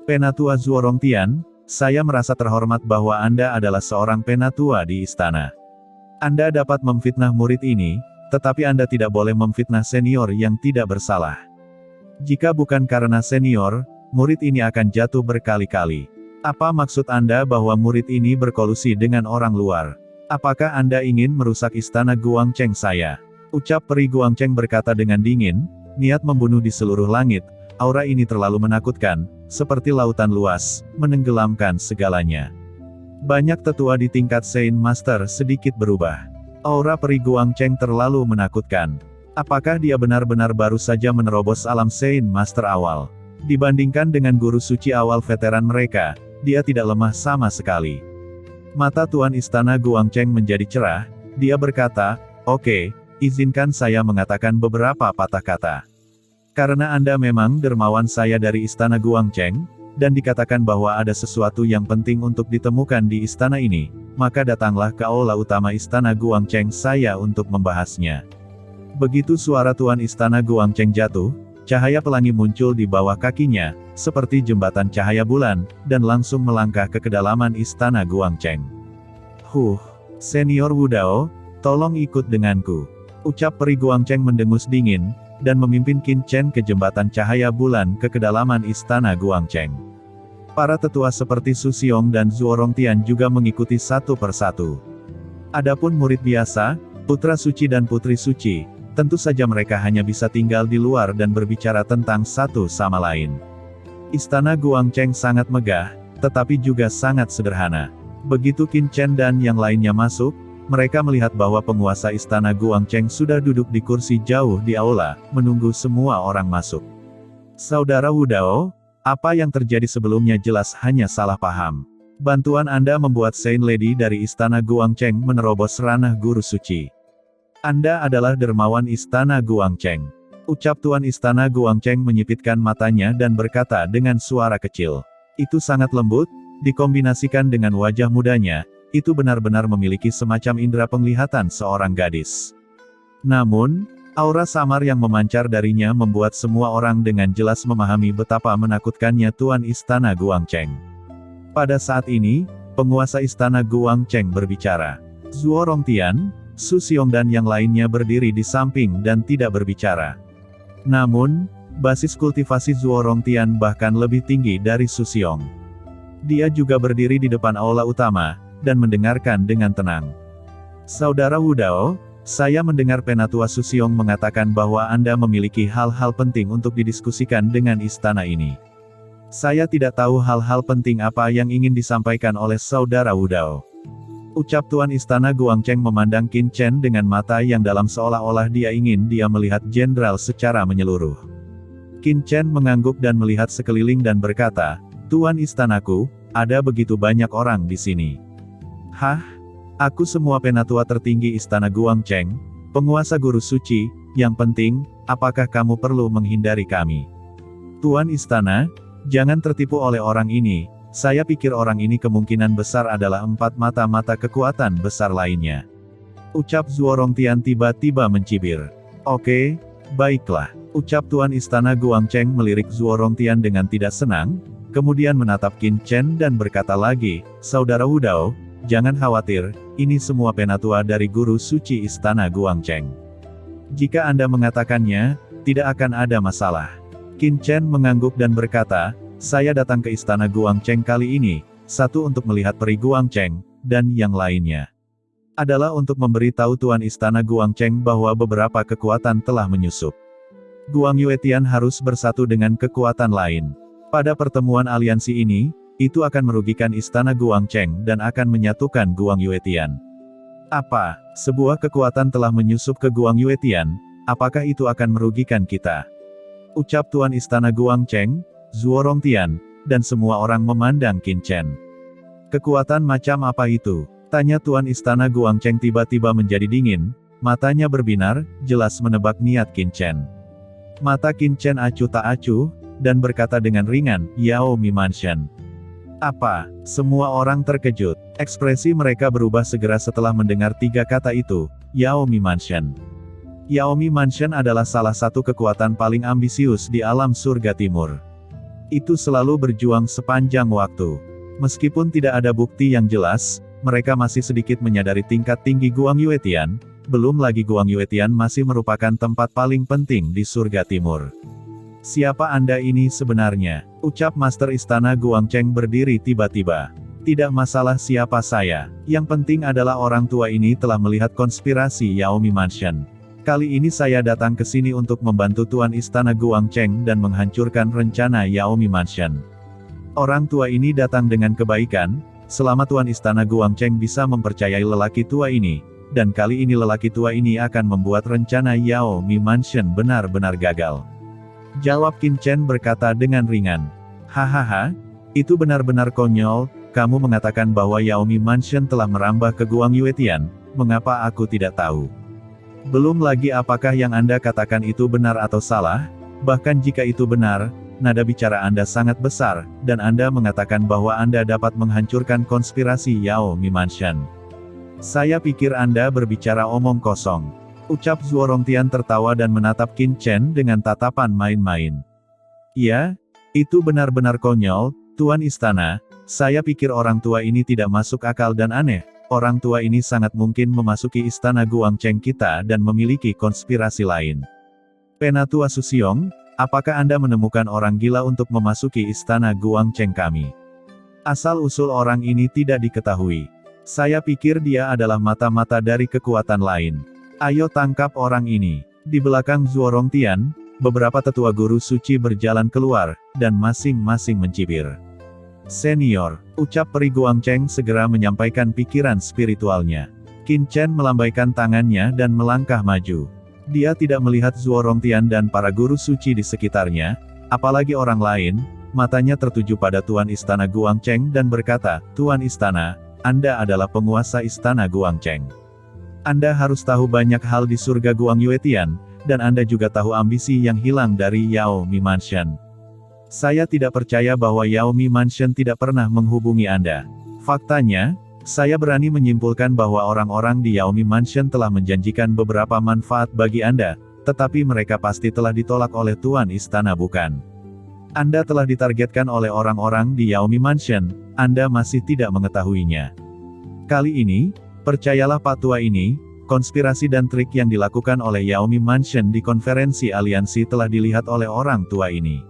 Penatua Zuorongtian, saya merasa terhormat bahwa Anda adalah seorang penatua di istana. Anda dapat memfitnah murid ini, tetapi Anda tidak boleh memfitnah senior yang tidak bersalah. Jika bukan karena senior, murid ini akan jatuh berkali-kali. Apa maksud Anda bahwa murid ini berkolusi dengan orang luar? Apakah Anda ingin merusak istana Guangcheng saya? Ucap peri Guangcheng berkata dengan dingin, niat membunuh di seluruh langit. Aura ini terlalu menakutkan, seperti lautan luas, menenggelamkan segalanya. Banyak tetua di tingkat Saint Master sedikit berubah. Aura peri Guangcheng terlalu menakutkan. Apakah dia benar-benar baru saja menerobos alam Saint Master awal? Dibandingkan dengan guru suci awal veteran mereka, dia tidak lemah sama sekali. Mata Tuan Istana Guangcheng menjadi cerah, dia berkata, "Oke, izinkan saya mengatakan beberapa patah kata. Karena Anda memang dermawan saya dari Istana Guangcheng, dan dikatakan bahwa ada sesuatu yang penting untuk ditemukan di istana ini, maka datanglah ke aula utama Istana Guangcheng saya untuk membahasnya." Begitu suara Tuan Istana Guangcheng jatuh, cahaya pelangi muncul di bawah kakinya, seperti jembatan cahaya bulan, dan langsung melangkah ke kedalaman Istana Guangcheng. Senior Wudao, tolong ikut denganku. Ucap peri Guangcheng mendengus dingin, dan memimpin Qin Chen ke jembatan cahaya bulan ke kedalaman Istana Guangcheng. Para tetua seperti Su Xiong dan Zuorongtian juga mengikuti satu persatu. Adapun murid biasa, putra suci dan putri suci, tentu saja mereka hanya bisa tinggal di luar dan berbicara tentang satu sama lain. Istana Guangcheng sangat megah, tetapi juga sangat sederhana. Begitu Qin Chen dan yang lainnya masuk, mereka melihat bahwa penguasa istana Guangcheng sudah duduk di kursi jauh di aula, menunggu semua orang masuk. Saudara Wudao, apa yang terjadi sebelumnya jelas hanya salah paham. Bantuan Anda membuat Saint Lady dari istana Guangcheng menerobos ranah guru suci. Anda adalah dermawan istana Guangcheng. Ucap Tuan Istana Guangcheng menyipitkan matanya dan berkata dengan suara kecil. Itu sangat lembut, dikombinasikan dengan wajah mudanya. Itu benar-benar memiliki semacam indera penglihatan seorang gadis. Namun, aura samar yang memancar darinya membuat semua orang dengan jelas memahami betapa menakutkannya Tuan Istana Guangcheng. Pada saat ini, penguasa Istana Guangcheng berbicara. Zuorongtian, Su Xiong dan yang lainnya berdiri di samping dan tidak berbicara. Namun, basis kultivasi Zuorongtian bahkan lebih tinggi dari Su Xiong. Dia juga berdiri di depan aula utama, dan mendengarkan dengan tenang. Saudara Wudao, saya mendengar Penatua Su Xiong mengatakan bahwa Anda memiliki hal-hal penting untuk didiskusikan dengan istana ini. Saya tidak tahu hal-hal penting apa yang ingin disampaikan oleh Saudara Wudao. Ucap Tuan Istana Guangcheng memandang Qin Chen dengan mata yang dalam seolah-olah dia ingin dia melihat jenderal secara menyeluruh. Qin Chen mengangguk dan melihat sekeliling dan berkata, "Tuan Istanaku, ada begitu banyak orang di sini." Aku semua penatua tertinggi istana Guangcheng, penguasa guru suci, yang penting, apakah kamu perlu menghindari kami? Tuan Istana, jangan tertipu oleh orang ini, saya pikir orang ini kemungkinan besar adalah empat mata-mata kekuatan besar lainnya. Ucap Zuorongtian tiba-tiba mencibir. Oke, baiklah. Ucap Tuan Istana Guangcheng melirik Zuorongtian dengan tidak senang, kemudian menatap Qin Chen dan berkata lagi, Saudara Wudao, jangan khawatir, ini semua penatua dari guru suci istana Guangcheng. Jika Anda mengatakannya, tidak akan ada masalah. Qin Chen mengangguk dan berkata, saya datang ke istana Guangcheng kali ini, satu untuk melihat peri Guangcheng, dan yang lainnya adalah untuk memberitahu Tuan Istana Guangcheng bahwa beberapa kekuatan telah menyusup. Guang Yuetian harus bersatu dengan kekuatan lain. Pada pertemuan aliansi ini, itu akan merugikan istana Guangcheng dan akan menyatukan Guang Yuetian. Apa, sebuah kekuatan telah menyusup ke Guang Yuetian, apakah itu akan merugikan kita? Ucap Tuan Istana Guangcheng, Zuorongtian, dan semua orang memandang Qin Chen. Kekuatan macam apa itu? Tanya Tuan Istana Guangcheng tiba-tiba menjadi dingin, matanya berbinar, jelas menebak niat Qin Chen. Mata Qin Chen acuh tak acuh, dan berkata dengan ringan, Yao Mi Mansion. Apa? Semua orang terkejut. Ekspresi mereka berubah segera setelah mendengar tiga kata itu, Yao Mi Mansion. Yao Mi Mansion adalah salah satu kekuatan paling ambisius di alam surga timur. Itu selalu berjuang sepanjang waktu. Meskipun tidak ada bukti yang jelas, mereka masih sedikit menyadari tingkat tinggi Guang Yuetian, belum lagi Guang Yuetian masih merupakan tempat paling penting di surga timur. Siapa Anda ini sebenarnya? Ucap Master Istana Guangcheng berdiri tiba-tiba. Tidak masalah siapa saya, yang penting adalah orang tua ini telah melihat konspirasi Yaomi Mansion. Kali ini saya datang ke sini untuk membantu Tuan Istana Guangcheng dan menghancurkan rencana Yaomi Mansion. Orang tua ini datang dengan kebaikan, selama Tuan Istana Guangcheng bisa mempercayai lelaki tua ini, dan kali ini lelaki tua ini akan membuat rencana Yaomi Mansion benar-benar gagal. Jawab Qin Chen berkata dengan ringan. Hahaha, itu benar-benar konyol. Kamu mengatakan bahwa Yaomi Mansion telah merambah ke Guang Yuetian, mengapa aku tidak tahu? Belum lagi apakah yang Anda katakan itu benar atau salah, bahkan jika itu benar, nada bicara Anda sangat besar, dan Anda mengatakan bahwa Anda dapat menghancurkan konspirasi Yaomi Mansion. Saya pikir Anda berbicara omong kosong. Ucap Zhuo Rongtian tertawa dan menatap Qin Chen dengan tatapan main-main. Ya, itu benar-benar konyol, Tuan Istana. Saya pikir orang tua ini tidak masuk akal dan aneh. Orang tua ini sangat mungkin memasuki istana Guangcheng kita dan memiliki konspirasi lain. Penatua Susiong, apakah Anda menemukan orang gila untuk memasuki istana Guangcheng kami? Asal-usul orang ini tidak diketahui. Saya pikir dia adalah mata-mata dari kekuatan lain. Ayo tangkap orang ini. Di belakang Zhuo Rongtian, beberapa tetua guru suci berjalan keluar, dan masing-masing mencibir. Senior, ucap Peri Guangcheng segera menyampaikan pikiran spiritualnya. Qin Chen melambaikan tangannya dan melangkah maju. Dia tidak melihat Zhuo Rongtian dan para guru suci di sekitarnya, apalagi orang lain, matanya tertuju pada Tuan Istana Guangcheng dan berkata, Tuan Istana, Anda adalah penguasa Istana Guangcheng. Anda harus tahu banyak hal di surga Guang Yuetian, dan Anda juga tahu ambisi yang hilang dari Yaomi Mansion. Saya tidak percaya bahwa Yaomi Mansion tidak pernah menghubungi Anda. Faktanya, saya berani menyimpulkan bahwa orang-orang di Yaomi Mansion telah menjanjikan beberapa manfaat bagi Anda, tetapi mereka pasti telah ditolak oleh Tuan Istana bukan? Anda telah ditargetkan oleh orang-orang di Yaomi Mansion, Anda masih tidak mengetahuinya. Kali ini, percayalah Pak Tua ini, konspirasi dan trik yang dilakukan oleh Yaomi Mansion di konferensi aliansi telah dilihat oleh orang tua ini.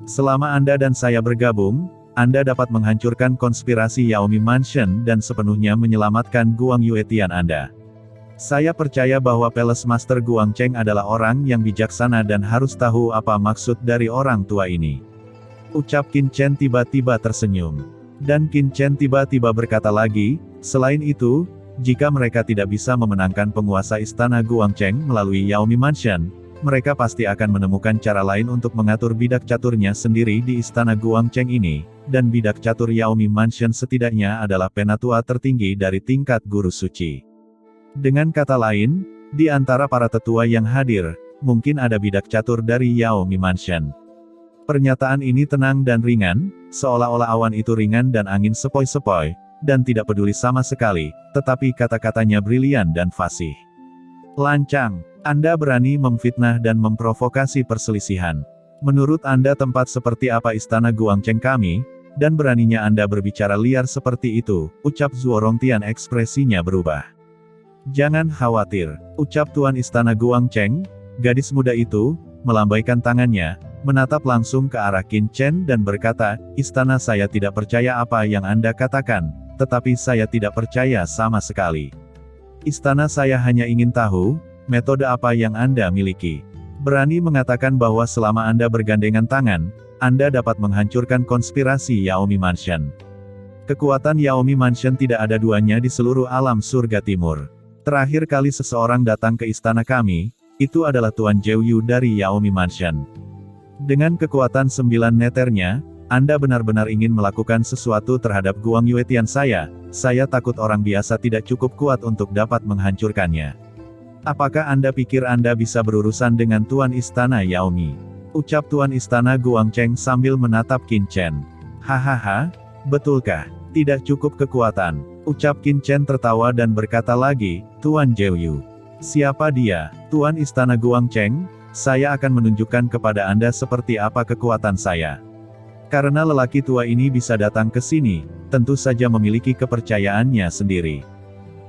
Selama Anda dan saya bergabung, Anda dapat menghancurkan konspirasi Yaomi Mansion dan sepenuhnya menyelamatkan Guang Yuetian Anda. Saya percaya bahwa Palace Master Guangcheng adalah orang yang bijaksana dan harus tahu apa maksud dari orang tua ini. Ucap Qin Chen tiba-tiba tersenyum. Dan Qin Chen tiba-tiba berkata lagi, selain itu, jika mereka tidak bisa memenangkan penguasa istana Guangcheng melalui Yaomi Mansion, mereka pasti akan menemukan cara lain untuk mengatur bidak caturnya sendiri di istana Guangcheng ini, dan bidak catur Yaomi Mansion setidaknya adalah penatua tertinggi dari tingkat guru suci. Dengan kata lain, di antara para tetua yang hadir, mungkin ada bidak catur dari Yaomi Mansion. Pernyataan ini tenang dan ringan, seolah-olah awan itu ringan dan angin sepoi-sepoi, dan tidak peduli sama sekali, tetapi kata-katanya brilian dan fasih. Lancang. Anda berani memfitnah dan memprovokasi perselisihan. Menurut Anda tempat seperti apa istana Guangcheng kami, dan beraninya Anda berbicara liar seperti itu, ucap Zhuo Rongtian ekspresinya berubah. Jangan khawatir, ucap Tuan Istana Guangcheng, gadis muda itu, melambaikan tangannya, menatap langsung ke arah Qin Chen dan berkata, istana saya tidak percaya apa yang Anda katakan, tetapi saya tidak percaya sama sekali. Istana saya hanya ingin tahu, metode apa yang Anda miliki. Berani mengatakan bahwa selama Anda bergandengan tangan, Anda dapat menghancurkan konspirasi Yaomi Mansion. Kekuatan Yaomi Mansion tidak ada duanya di seluruh alam surga timur. Terakhir kali seseorang datang ke istana kami, itu adalah Tuan Zhou Yu dari Yaomi Mansion. Dengan kekuatan 9 neternya, Anda benar-benar ingin melakukan sesuatu terhadap Guang Yuetian saya takut orang biasa tidak cukup kuat untuk dapat menghancurkannya. Apakah Anda pikir Anda bisa berurusan dengan Tuan Istana Yaomi? Ucap Tuan Istana Guangcheng sambil menatap Qin Chen. Hahaha, betulkah? Tidak cukup kekuatan. Ucap Qin Chen tertawa dan berkata lagi, Tuan Zhou Yu. Siapa dia? Tuan Istana Guangcheng, saya akan menunjukkan kepada Anda seperti apa kekuatan saya. Karena lelaki tua ini bisa datang ke sini, tentu saja memiliki kepercayaannya sendiri.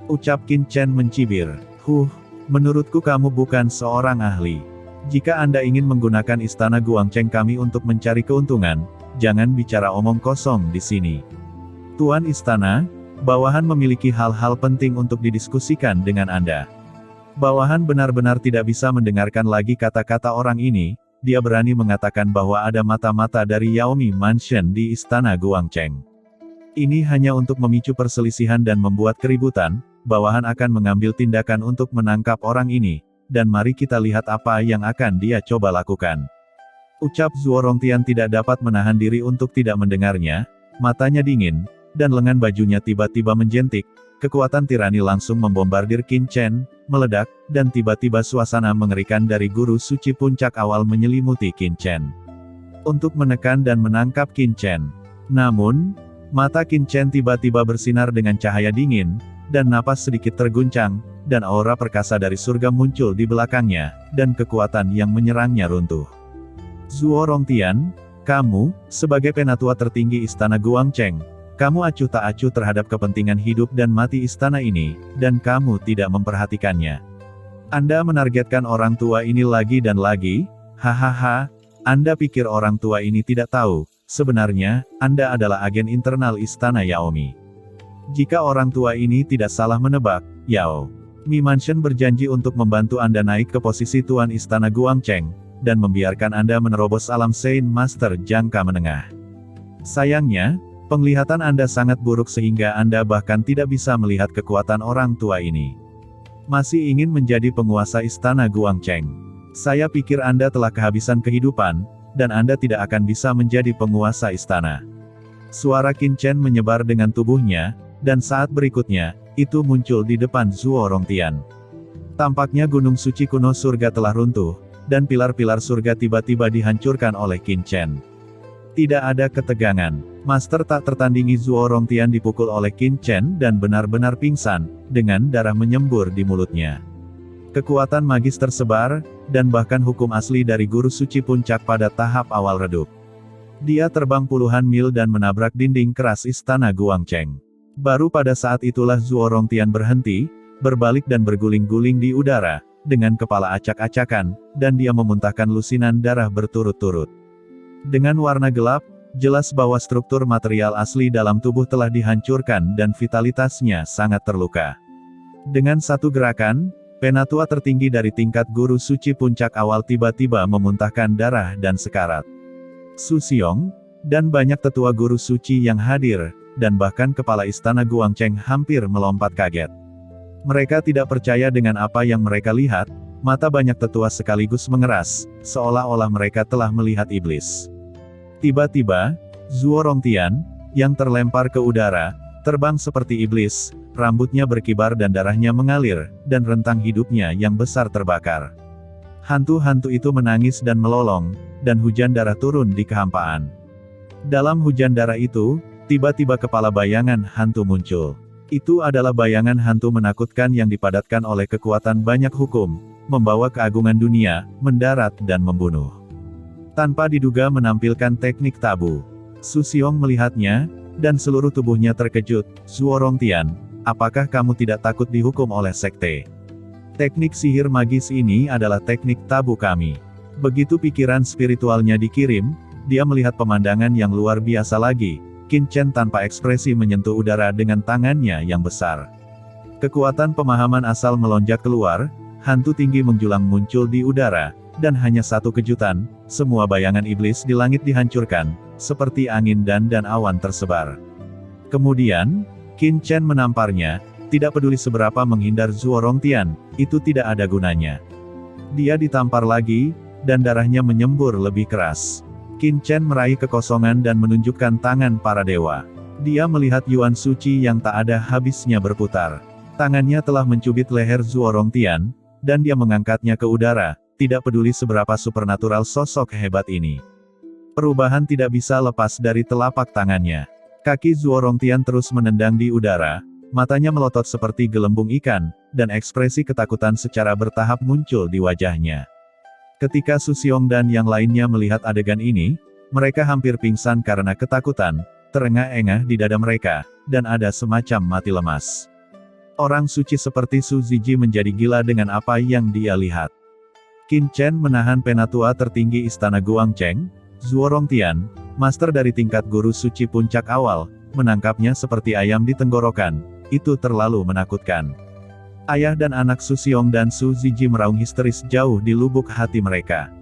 Ucap Qin Chen mencibir. Menurutku kamu bukan seorang ahli. Jika Anda ingin menggunakan istana Guangcheng kami untuk mencari keuntungan, jangan bicara omong kosong di sini. Tuan Istana, bawahan memiliki hal-hal penting untuk didiskusikan dengan Anda. Bawahan benar-benar tidak bisa mendengarkan lagi kata-kata orang ini. Dia berani mengatakan bahwa ada mata-mata dari Yaomi Mansion di istana Guangcheng. Ini hanya untuk memicu perselisihan dan membuat keributan. Bawahan akan mengambil tindakan untuk menangkap orang ini, dan mari kita lihat apa yang akan dia coba lakukan. Ucap Zhuo Rongtian tidak dapat menahan diri untuk tidak mendengarnya, matanya dingin, dan lengan bajunya tiba-tiba menjentik. Kekuatan tirani langsung membombardir Qin Chen, meledak, dan tiba-tiba suasana mengerikan dari guru suci puncak awal menyelimuti Qin Chen. Untuk menekan dan menangkap Qin Chen. Namun, mata Qin Chen tiba-tiba bersinar dengan cahaya dingin, dan napas sedikit terguncang, dan aura perkasa dari surga muncul di belakangnya, dan kekuatan yang menyerangnya runtuh. Zhuo Rongtian, kamu, sebagai penatua tertinggi istana Guangcheng, kamu acuh tak acuh terhadap kepentingan hidup dan mati istana ini, dan kamu tidak memperhatikannya. Anda menargetkan orang tua ini lagi dan lagi, hahaha, Anda pikir orang tua ini tidak tahu, sebenarnya, Anda adalah agen internal istana Yaomi. Jika orang tua ini tidak salah menebak, Yao Mi Mansion berjanji untuk membantu Anda naik ke posisi tuan istana Guangcheng, dan membiarkan Anda menerobos alam Saint Master jangka menengah. Sayangnya, penglihatan Anda sangat buruk sehingga Anda bahkan tidak bisa melihat kekuatan orang tua ini. Masih ingin menjadi penguasa istana Guangcheng. Saya pikir Anda telah kehabisan kehidupan, dan Anda tidak akan bisa menjadi penguasa istana. Suara Qin Chen menyebar dengan tubuhnya, dan saat berikutnya, itu muncul di depan Zhuo Rongtian. Tampaknya gunung suci kuno surga telah runtuh, dan pilar-pilar surga tiba-tiba dihancurkan oleh Qin Chen. Tidak ada ketegangan. Master tak tertandingi Zhuo Rongtian dipukul oleh Qin Chen dan benar-benar pingsan, dengan darah menyembur di mulutnya. Kekuatan magis tersebar, dan bahkan hukum asli dari guru suci puncak pada tahap awal redup. Dia terbang puluhan mil dan menabrak dinding keras istana Guangcheng. Baru pada saat itulah Zhuo Rongtian berhenti, berbalik dan berguling-guling di udara, dengan kepala acak-acakan, dan dia memuntahkan lusinan darah berturut-turut. Dengan warna gelap, jelas bahwa struktur material asli dalam tubuh telah dihancurkan dan vitalitasnya sangat terluka. Dengan satu gerakan, penatua tertinggi dari tingkat guru suci puncak awal tiba-tiba memuntahkan darah dan sekarat. Su Xiong, dan banyak tetua guru suci yang hadir, dan bahkan kepala istana Guangcheng hampir melompat kaget. Mereka tidak percaya dengan apa yang mereka lihat, mata banyak tetua sekaligus mengeras, seolah-olah mereka telah melihat iblis. Tiba-tiba, Zhuo Rongtian, yang terlempar ke udara, terbang seperti iblis, rambutnya berkibar dan darahnya mengalir, dan rentang hidupnya yang besar terbakar. Hantu-hantu itu menangis dan melolong, dan hujan darah turun di kehampaan. Dalam hujan darah itu, tiba-tiba kepala bayangan hantu muncul. Itu adalah bayangan hantu menakutkan yang dipadatkan oleh kekuatan banyak hukum, membawa keagungan dunia, mendarat dan membunuh. Tanpa diduga menampilkan teknik tabu. Su Xiong melihatnya, dan seluruh tubuhnya terkejut. Zhuo Rongtian, apakah kamu tidak takut dihukum oleh sekte? Teknik sihir magis ini adalah teknik tabu kami. Begitu pikiran spiritualnya dikirim, dia melihat pemandangan yang luar biasa lagi. Qin Chen tanpa ekspresi menyentuh udara dengan tangannya yang besar. Kekuatan pemahaman asal melonjak keluar, hantu tinggi menjulang muncul di udara, dan hanya satu kejutan, semua bayangan iblis di langit dihancurkan, seperti angin dan awan tersebar. Kemudian, Qin Chen menamparnya, tidak peduli seberapa menghindar Zhuo Rongtian, itu tidak ada gunanya. Dia ditampar lagi, dan darahnya menyembur lebih keras. Qin Chen meraih kekosongan dan menunjukkan tangan para dewa. Dia melihat Yuan Suci yang tak ada habisnya berputar. Tangannya telah mencubit leher Zhuo Rongtian, dan dia mengangkatnya ke udara, tidak peduli seberapa supernatural sosok hebat ini. Perubahan tidak bisa lepas dari telapak tangannya. Kaki Zhuo Rongtian terus menendang di udara, matanya melotot seperti gelembung ikan, dan ekspresi ketakutan secara bertahap muncul di wajahnya. Ketika Su Xiong dan yang lainnya melihat adegan ini, Mereka hampir pingsan karena ketakutan, terengah-engah di dada mereka, dan ada semacam mati lemas. Orang suci seperti Su Ziji menjadi gila dengan apa yang dia lihat. Qin Chen menahan penatua tertinggi istana Guangcheng, Zuo Rongtian, master dari tingkat guru suci puncak awal, menangkapnya seperti ayam di tenggorokan. Itu terlalu menakutkan. Ayah dan anak Su Xiong dan Su Ziji meraung histeris jauh di lubuk hati mereka.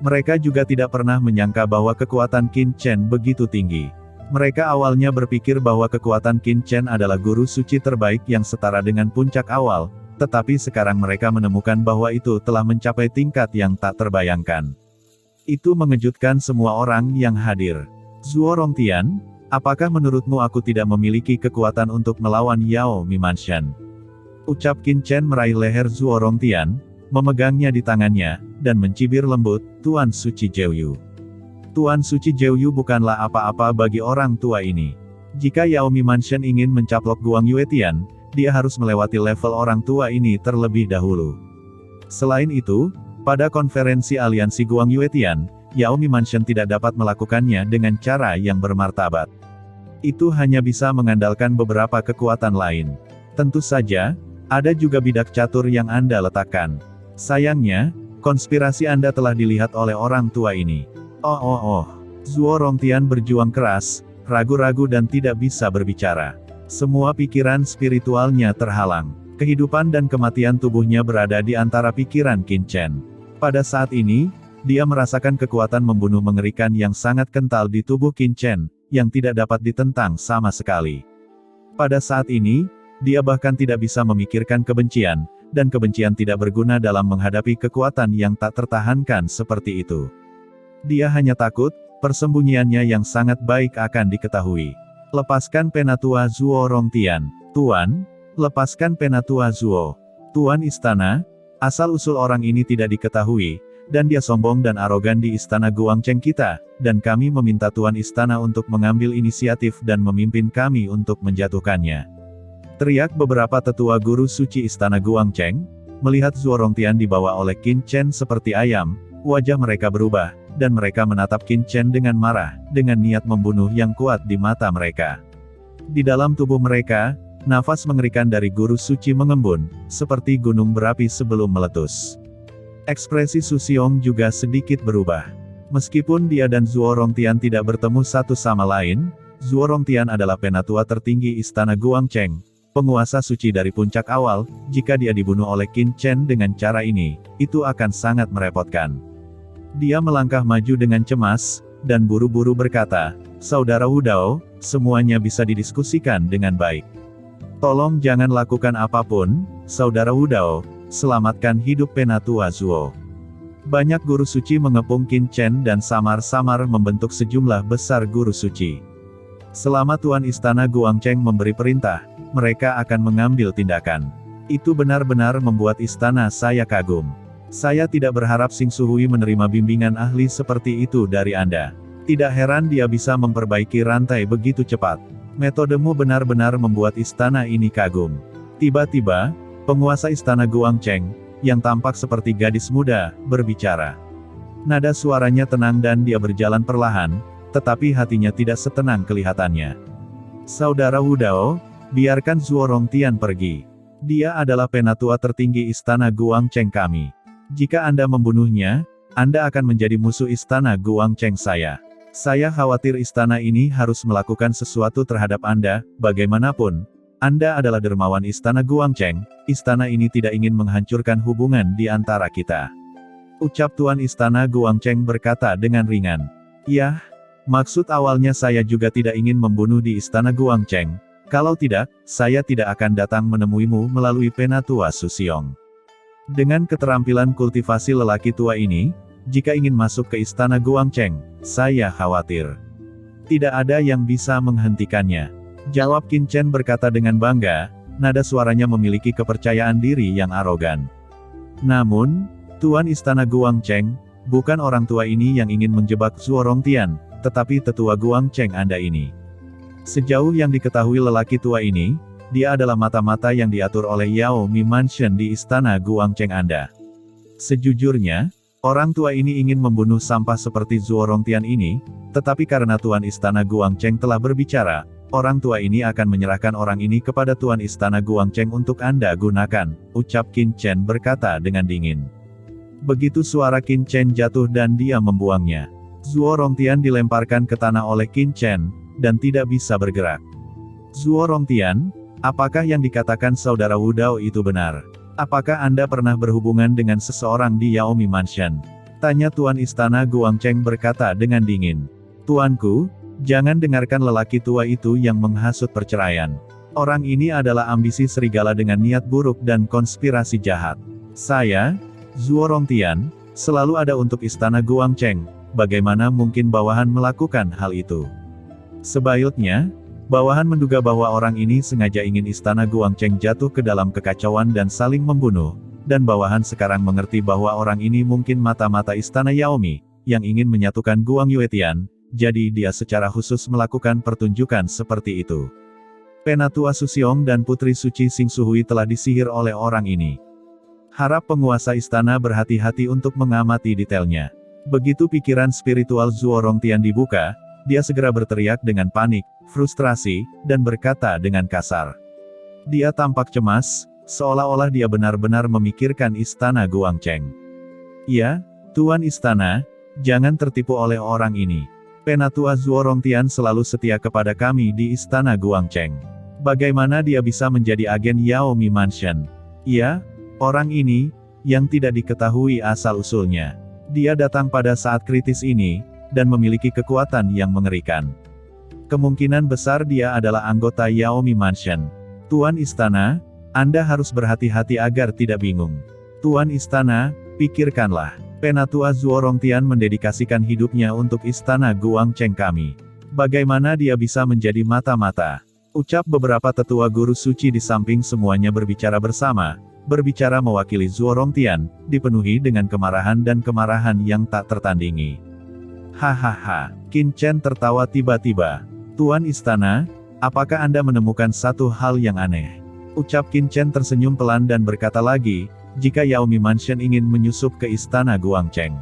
Mereka juga tidak pernah menyangka bahwa kekuatan Qin Chen begitu tinggi. Mereka awalnya berpikir bahwa kekuatan Qin Chen adalah guru suci terbaik yang setara dengan puncak awal, tetapi sekarang mereka menemukan bahwa itu telah mencapai tingkat yang tak terbayangkan. Itu mengejutkan semua orang yang hadir. Zuo Rongtian, apakah menurutmu aku tidak memiliki kekuatan untuk melawan Yao Mimanshan? Ucap Qin Chen meraih leher Zuo Rongtian, memegangnya di tangannya, dan mencibir lembut, Tuan Suci Jiuyu. Tuan Suci Jiuyu bukanlah apa-apa bagi orang tua ini. Jika Yao Mimanshan ingin mencaplok Guang Yuetian, dia harus melewati level orang tua ini terlebih dahulu. Selain itu, pada konferensi aliansi Guang Yuetian, Yao Mimanshan tidak dapat melakukannya dengan cara yang bermartabat. Itu hanya bisa mengandalkan beberapa kekuatan lain. Tentu saja, ada juga bidak catur yang Anda letakkan. Sayangnya, konspirasi Anda telah dilihat oleh orang tua ini. Zuo Rongtian berjuang keras, ragu-ragu dan tidak bisa berbicara. Semua pikiran spiritualnya terhalang. Kehidupan dan kematian tubuhnya berada di antara pikiran Qin Chen. Pada saat ini, dia merasakan kekuatan membunuh mengerikan yang sangat kental di tubuh Qin Chen, yang tidak dapat ditentang sama sekali. Pada saat ini, dia bahkan tidak bisa memikirkan kebencian, dan kebencian tidak berguna dalam menghadapi kekuatan yang tak tertahankan seperti itu. Dia hanya takut, persembunyiannya yang sangat baik akan diketahui. Lepaskan penatua Zuo Rongtian. Tuan, lepaskan penatua Zuo. Tuan istana, asal-usul orang ini tidak diketahui, dan dia sombong dan arogan di istana Guangcheng kita, dan kami meminta tuan istana untuk mengambil inisiatif dan memimpin kami untuk menjatuhkannya. Teriak beberapa tetua guru suci istana Guangcheng. Melihat Zuo Rongtian dibawa oleh Qin Chen seperti ayam, wajah mereka berubah, dan mereka menatap Qin Chen dengan marah, dengan niat membunuh yang kuat di mata mereka. Di dalam tubuh mereka, nafas mengerikan dari guru suci mengembun, seperti gunung berapi sebelum meletus. Ekspresi Su Xiong juga sedikit berubah. Meskipun dia dan Zuo Rongtian tidak bertemu satu sama lain, Zuo Rongtian adalah penatua tertinggi istana Guangcheng, penguasa suci dari puncak awal. Jika dia dibunuh oleh Qin Chen dengan cara ini, itu akan sangat merepotkan. Dia melangkah maju dengan cemas, dan buru-buru berkata, Saudara Wu Dao, semuanya bisa didiskusikan dengan baik. Tolong jangan lakukan apapun, Saudara Wu Dao, selamatkan hidup penatua Zuo. Banyak guru suci mengepung Qin Chen dan samar-samar membentuk sejumlah besar guru suci. Selama Tuan Istana Guangcheng memberi perintah, mereka akan mengambil tindakan. Itu benar-benar membuat istana saya kagum. Saya tidak berharap Xing Suhui menerima bimbingan ahli seperti itu dari Anda. Tidak heran dia bisa memperbaiki rantai begitu cepat. Metodemu benar-benar membuat istana ini kagum. Tiba-tiba, penguasa istana Guangcheng, yang tampak seperti gadis muda, berbicara. Nada suaranya tenang dan dia berjalan perlahan, tetapi hatinya tidak setenang kelihatannya. Saudara Wu Dao, biarkan Zuo Rongtian pergi. Dia adalah penatua tertinggi istana Guangcheng kami. Jika Anda membunuhnya, Anda akan menjadi musuh istana Guangcheng saya. Saya khawatir istana ini harus melakukan sesuatu terhadap Anda. Bagaimanapun, Anda adalah dermawan istana Guangcheng. Istana ini tidak ingin menghancurkan hubungan di antara kita. Ucap Tuan Istana Guangcheng berkata dengan ringan. Yah, maksud awalnya saya juga tidak ingin membunuh di istana Guangcheng. Kalau tidak, saya tidak akan datang menemuimu melalui penatua Su Xiong. Dengan keterampilan kultivasi lelaki tua ini, jika ingin masuk ke istana Guangcheng, saya khawatir tidak ada yang bisa menghentikannya. Jawab Qin Chen berkata dengan bangga, nada suaranya memiliki kepercayaan diri yang arogan. Namun, Tuan Istana Guangcheng, bukan orang tua ini yang ingin menjebak Zuo Rongtian, tetapi tetua Guangcheng Anda ini. Sejauh yang diketahui lelaki tua ini, dia adalah mata-mata yang diatur oleh Yao Mimanshan di istana Guangcheng Anda. Sejujurnya, Orang tua ini ingin membunuh sampah seperti Zuo Rongtian ini, tetapi karena Tuan Istana Guangcheng telah berbicara, orang tua ini akan menyerahkan orang ini kepada Tuan Istana Guangcheng untuk Anda gunakan, ucap Qin Chen berkata dengan dingin. Begitu suara Qin Chen jatuh dan dia membuangnya. Zuo Rongtian dilemparkan ke tanah oleh Qin Chen, dan tidak bisa bergerak. Zuo Rongtian, apakah yang dikatakan saudara Wu Dao itu benar? Apakah Anda pernah berhubungan dengan seseorang di Yaomi Mansion? Tanya Tuan Istana Guangcheng berkata dengan dingin. Tuanku, jangan dengarkan lelaki tua itu yang menghasut perceraian. Orang ini adalah ambisi serigala dengan niat buruk dan konspirasi jahat. Saya, Zuo Rongtian, selalu ada untuk Istana Guangcheng. Bagaimana mungkin bawahan melakukan hal itu? Sebaliknya, bawahan menduga bahwa orang ini sengaja ingin Istana Guangcheng jatuh ke dalam kekacauan dan saling membunuh, dan bawahan sekarang mengerti bahwa orang ini mungkin mata-mata Istana Yaomi, yang ingin menyatukan Guang Yuetian, jadi dia secara khusus melakukan pertunjukan seperti itu. Penatua Susiong dan Putri Suci Xing Suhui telah disihir oleh orang ini. Harap penguasa istana berhati-hati untuk mengamati detailnya. Begitu pikiran spiritual Zuo Rongtian dibuka, dia segera berteriak dengan panik, frustrasi, dan berkata dengan kasar. Dia tampak cemas, seolah-olah dia benar-benar memikirkan Istana Guangcheng. Ya, Tuan Istana, jangan tertipu oleh orang ini. Penatua Zuo Rongtian selalu setia kepada kami di Istana Guangcheng. Bagaimana dia bisa menjadi agen Yaomi Mansion? Ya, orang ini, yang tidak diketahui asal-usulnya. Dia datang pada saat kritis ini, dan memiliki kekuatan yang mengerikan. Kemungkinan besar dia adalah anggota Yaomi Mansion. Tuan Istana, Anda harus berhati-hati agar tidak bingung. Tuan Istana, pikirkanlah. Penatua Zuo Rongtian mendedikasikan hidupnya untuk Istana Guangcheng kami. Bagaimana dia bisa menjadi mata-mata? Ucap beberapa tetua guru suci di samping semuanya berbicara bersama, berbicara mewakili Zuo Rongtian, dipenuhi dengan kemarahan dan kemarahan yang tak tertandingi. Hahaha, Qin Chen tertawa tiba-tiba. Tuan Istana, apakah Anda menemukan satu hal yang aneh? Ucap Qin Chen tersenyum pelan dan berkata lagi, jika Yaomi Mansion ingin menyusup ke Istana Guangcheng.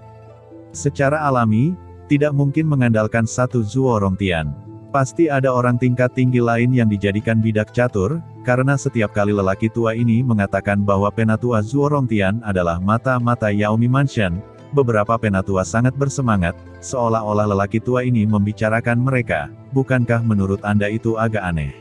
Secara alami, tidak mungkin mengandalkan satu Zuo Rongtian. Pasti ada orang tingkat tinggi lain yang dijadikan bidak catur, karena setiap kali lelaki tua ini mengatakan bahwa penatua Zuo Rongtian adalah mata-mata Yaomi Mansion, beberapa penatua sangat bersemangat, seolah-olah lelaki tua ini membicarakan mereka. Bukankah menurut Anda itu agak aneh?